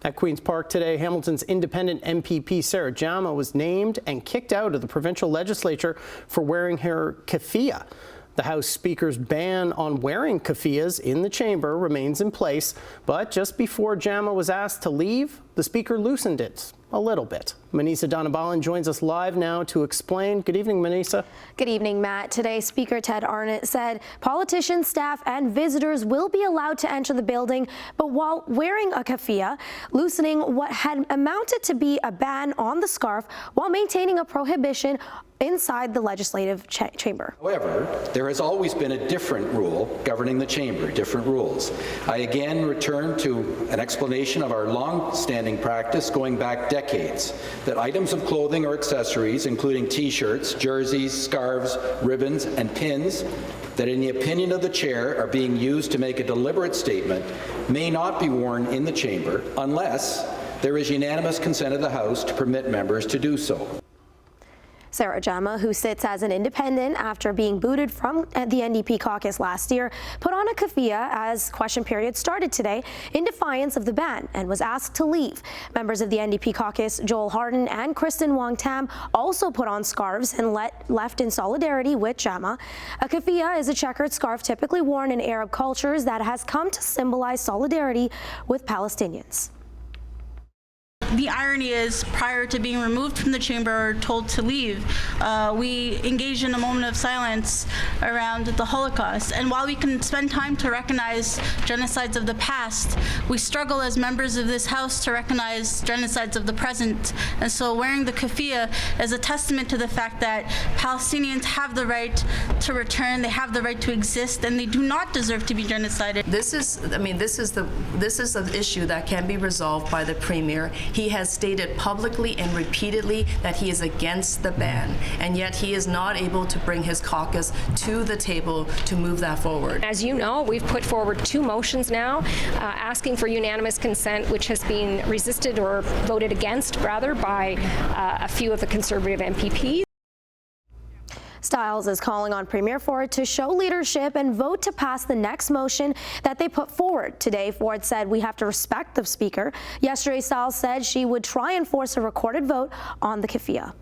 At Queen's Park today, Hamilton's independent MPP Sarah Jama was named and kicked out of the provincial legislature for wearing her keffiyeh. The House Speaker's ban on wearing keffiyehs in the chamber remains in place, but just before Jama was asked to leave, the Speaker loosened it a little bit. Manisa Donabalan joins us live now to explain. Good evening, Manisa. Good evening, Matt. Today, Speaker Ted Arnott said politicians, staff, and visitors will be allowed to enter the building, but while wearing a keffiyeh, loosening what had amounted to be a ban on the scarf while maintaining a prohibition inside the legislative chamber. However, there has always been a different rule governing the chamber, different rules. I again return to an explanation of our long-standing practice going back decades, that items of clothing or accessories, including t-shirts, jerseys, scarves, ribbons, and pins, that in the opinion of the chair are being used to make a deliberate statement, may not be worn in the chamber unless there is unanimous consent of the House to permit members to do so. Sarah Jama, who sits as an independent after being booted from the NDP caucus last year, put on a keffiyeh as question period started today in defiance of the ban and was asked to leave. Members of the NDP caucus, Joel Harden and Kristen Wong-Tam, also put on scarves and left in solidarity with Jama. A keffiyeh is a checkered scarf typically worn in Arab cultures that has come to symbolize solidarity with Palestinians. The irony is, prior to being removed from the chamber or told to leave, we engaged in a moment of silence around the Holocaust. And while we can spend time to recognize genocides of the past, we struggle as members of this House to recognize genocides of the present. And so wearing the keffiyeh is a testament to the fact that Palestinians have the right to return, they have the right to exist, and they do not deserve to be genocided. This is an issue that can be resolved by the Premier. He has stated publicly and repeatedly that he is against the ban, and yet he is not able to bring his caucus to the table to move that forward. As you know, we've put forward 2 motions now asking for unanimous consent, which has been resisted or voted against, rather, by a few of the Conservative MPPs. Stiles is calling on Premier Ford to show leadership and vote to pass the next motion that they put forward. Today, Ford said we have to respect the Speaker. Yesterday, Stiles said she would try and force a recorded vote on the keffiyeh.